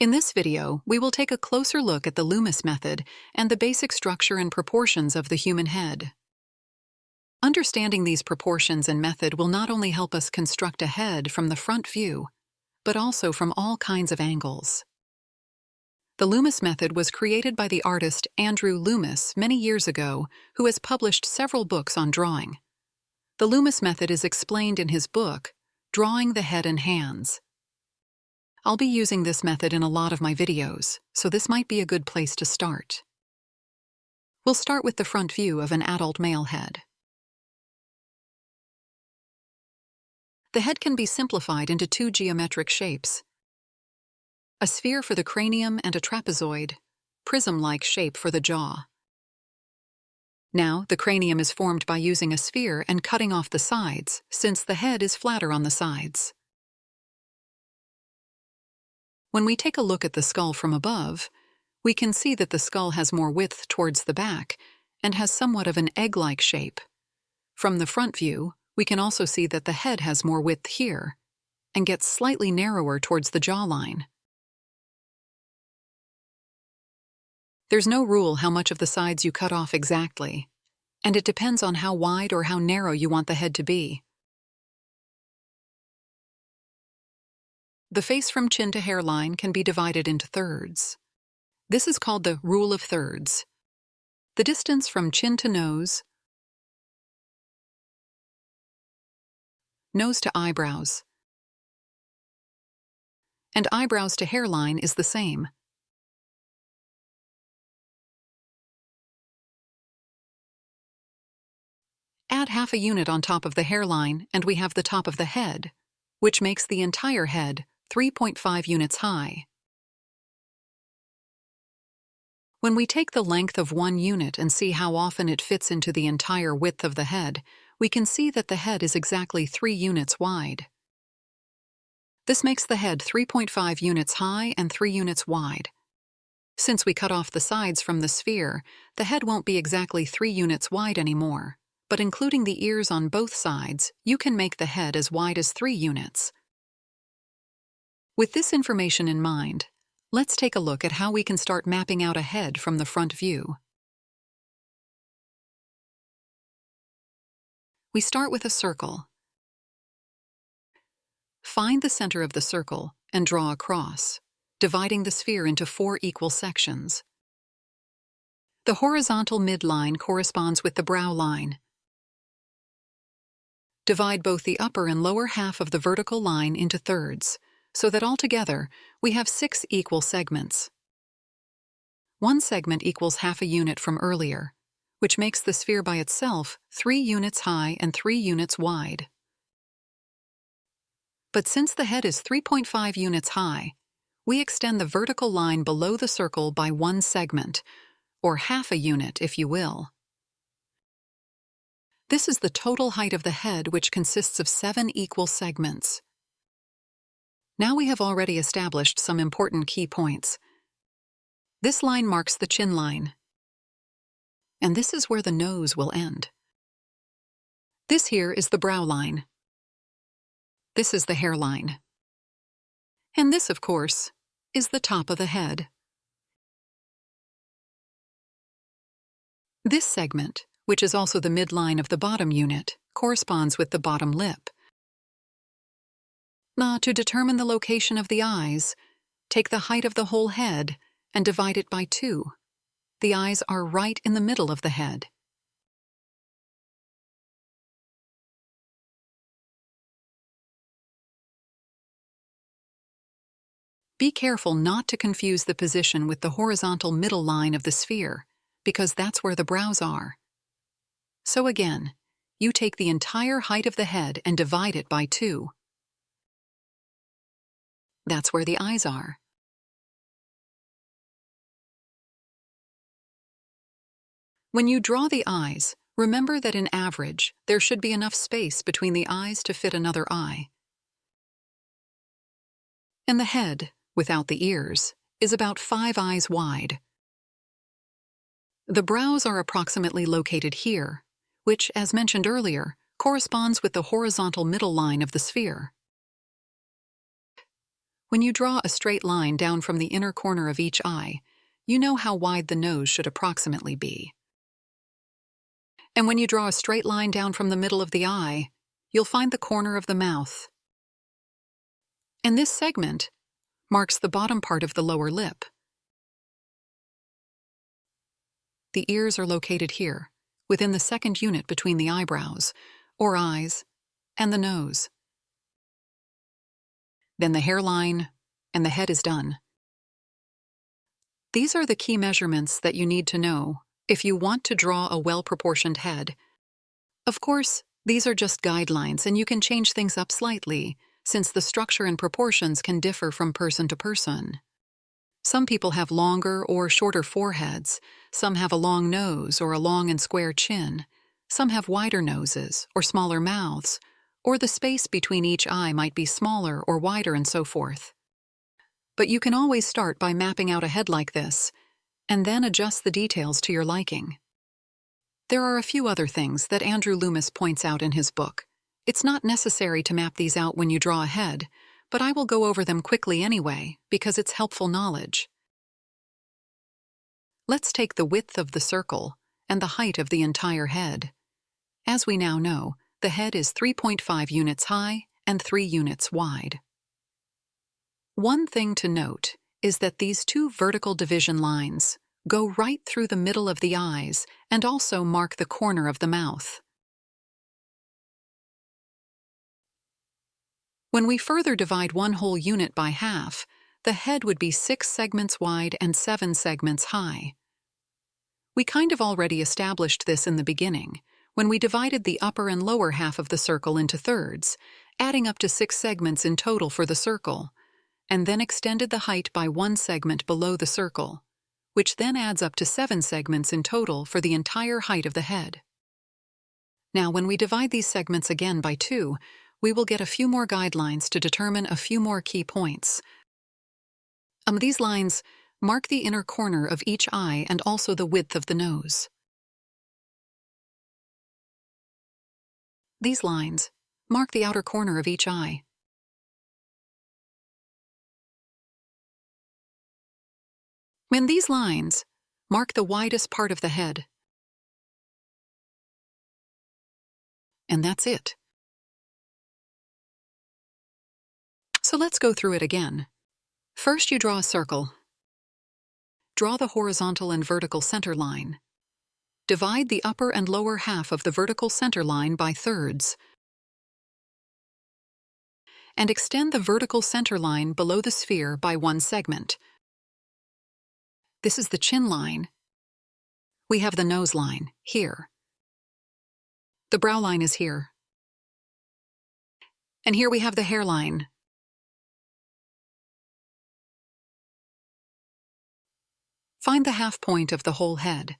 In this video, we will take a closer look at the Loomis method and the basic structure and proportions of the human head. Understanding these proportions and method will not only help us construct a head from the front view, but also from all kinds of angles. The Loomis method was created by the artist Andrew Loomis many years ago, who has published several books on drawing. The Loomis method is explained in his book, Drawing the Head and Hands. I'll be using this method in a lot of my videos, so this might be a good place to start. We'll start with the front view of an adult male head. The head can be simplified into two geometric shapes: a sphere for the cranium and a trapezoid, prism-like shape for the jaw. Now, the cranium is formed by using a sphere and cutting off the sides, since the head is flatter on the sides. When we take a look at the skull from above, we can see that the skull has more width towards the back and has somewhat of an egg-like shape. From the front view, we can also see that the head has more width here and gets slightly narrower towards the jawline. There's no rule how much of the sides you cut off exactly, and it depends on how wide or how narrow you want the head to be. The face from chin to hairline can be divided into thirds. This is called the rule of thirds. The distance from chin to nose to eyebrows, and eyebrows to hairline is the same. Add half a unit on top of the hairline and we have the top of the head, which makes the entire head 3.5 units high. When we take the length of 1 unit and see how often it fits into the entire width of the head, we can see that the head is exactly 3 units wide. This makes the head 3.5 units high and 3 units wide. Since we cut off the sides from the sphere, the head won't be exactly 3 units wide anymore, but including the ears on both sides, you can make the head as wide as 3 units. With this information in mind, let's take a look at how we can start mapping out a head from the front view. We start with a circle. Find the center of the circle and draw a cross, dividing the sphere into 4 equal sections. The horizontal midline corresponds with the brow line. Divide both the upper and lower half of the vertical line into thirds, so that altogether we have 6 equal segments. 1 segment equals half a unit from earlier, which makes the sphere by itself 3 units high and 3 units wide. But since the head is 3.5 units high, we extend the vertical line below the circle by 1 segment, or half a unit if you will. This is the total height of the head, which consists of 7 equal segments. Now we have already established some important key points. This line marks the chin line, and this is where the nose will end. This here is the brow line. This is the hairline. And this, of course, is the top of the head. This segment, which is also the midline of the bottom unit, corresponds with the bottom lip. Now, to determine the location of the eyes, take the height of the whole head and divide it by 2. The eyes are right in the middle of the head. Be careful not to confuse the position with the horizontal middle line of the sphere, because that's where the brows are. So again, you take the entire height of the head and divide it by 2. That's where the eyes are. When you draw the eyes, remember that in average, there should be enough space between the eyes to fit another eye. And the head, without the ears, is about 5 eyes wide. The brows are approximately located here, which, as mentioned earlier, corresponds with the horizontal middle line of the sphere. When you draw a straight line down from the inner corner of each eye, you know how wide the nose should approximately be. And when you draw a straight line down from the middle of the eye, you'll find the corner of the mouth. And this segment marks the bottom part of the lower lip. The ears are located here, within the second unit between the eyebrows, or eyes, and the nose. Then the hairline, and the head is done. These are the key measurements that you need to know if you want to draw a well-proportioned head. Of course, these are just guidelines and you can change things up slightly, since the structure and proportions can differ from person to person. Some people have longer or shorter foreheads, some have a long nose or a long and square chin, some have wider noses or smaller mouths, or the space between each eye might be smaller or wider and so forth. But you can always start by mapping out a head like this, and then adjust the details to your liking. There are a few other things that Andrew Loomis points out in his book. It's not necessary to map these out when you draw a head, but I will go over them quickly anyway, because it's helpful knowledge. Let's take the width of the circle and the height of the entire head. As we now know, the head is 3.5 units high and 3 units wide. One thing to note is that these two vertical division lines go right through the middle of the eyes and also mark the corner of the mouth. When we further divide one whole unit by half, the head would be 6 segments wide and 7 segments high. We kind of already established this in the beginning, when we divided the upper and lower half of the circle into thirds, adding up to 6 segments in total for the circle, and then extended the height by 1 segment below the circle, which then adds up to 7 segments in total for the entire height of the head. Now, when we divide these segments again by 2, we will get a few more guidelines to determine a few more key points. These lines mark the inner corner of each eye and also the width of the nose. These lines mark the outer corner of each eye. And these lines mark the widest part of the head. And that's it. So let's go through it again. First, you draw a circle. Draw the horizontal and vertical center line. Divide the upper and lower half of the vertical center line by thirds. And extend the vertical center line below the sphere by 1 segment. This is the chin line. We have the nose line here. The brow line is here. And here we have the hairline. Find the half point of the whole head,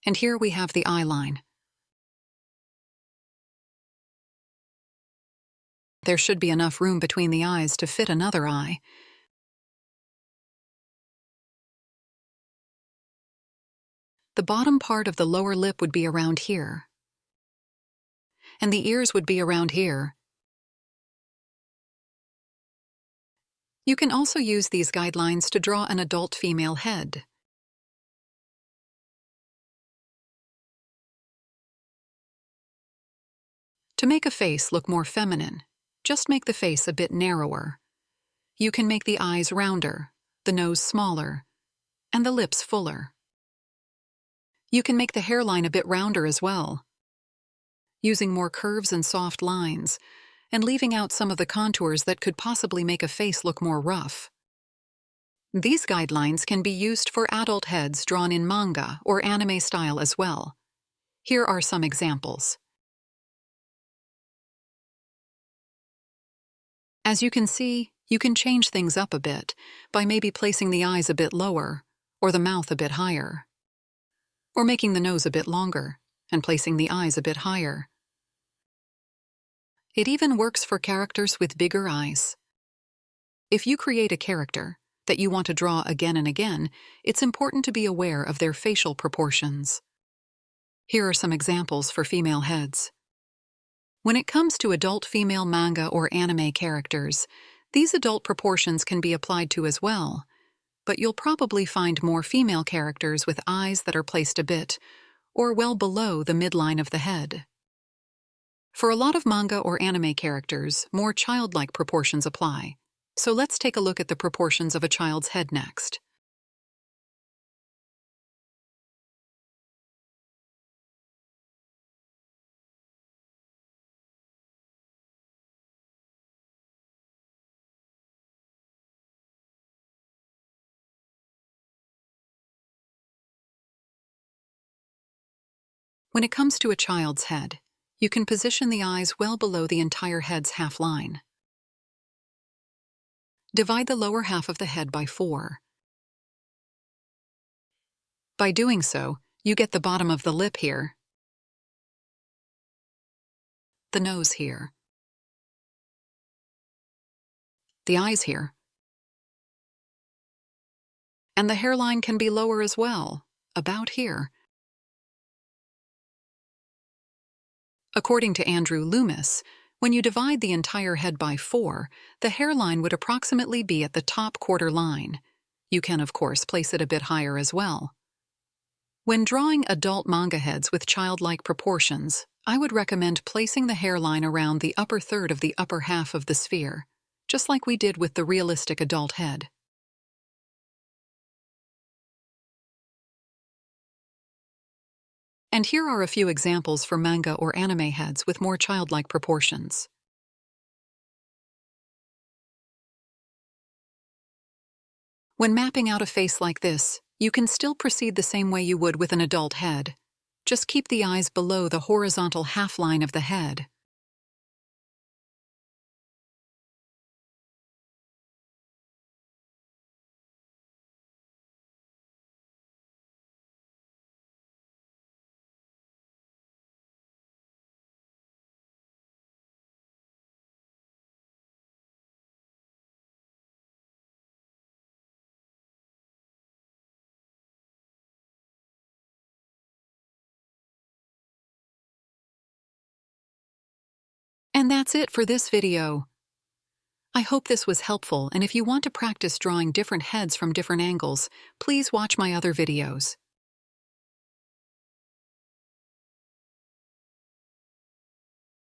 and here we have the eye line. There should be enough room between the eyes to fit another eye. The bottom part of the lower lip would be around here, and the ears would be around here. You can also use these guidelines to draw an adult female head. To make a face look more feminine, just make the face a bit narrower. You can make the eyes rounder, the nose smaller, and the lips fuller. You can make the hairline a bit rounder as well, using more curves and soft lines, and leaving out some of the contours that could possibly make a face look more rough. These guidelines can be used for adult heads drawn in manga or anime style as well. Here are some examples. As you can see, you can change things up a bit by maybe placing the eyes a bit lower or the mouth a bit higher, or making the nose a bit longer and placing the eyes a bit higher. It even works for characters with bigger eyes. If you create a character that you want to draw again and again, it's important to be aware of their facial proportions. Here are some examples for female heads. When it comes to adult female manga or anime characters, These adult proportions can be applied to as well, but you'll probably find more female characters with eyes that are placed a bit, or well below the midline of the head. For a lot of manga or anime characters, more childlike proportions apply. So let's take a look at the proportions of a child's head next. When it comes to a child's head, you can position the eyes well below the entire head's half line. Divide the lower half of the head by 4. By doing so, you get the bottom of the lip here, the nose here, the eyes here, and the hairline can be lower as well, about here. According to Andrew Loomis, when you divide the entire head by 4, the hairline would approximately be at the top quarter line. You can, of course, place it a bit higher as well. When drawing adult manga heads with childlike proportions, I would recommend placing the hairline around the upper third of the upper half of the sphere, just like we did with the realistic adult head. And here are a few examples for manga or anime heads with more childlike proportions. When mapping out a face like this, you can still proceed the same way you would with an adult head. Just keep the eyes below the horizontal half line of the head. And that's it for this video. I hope this was helpful, and if you want to practice drawing different heads from different angles, please watch my other videos.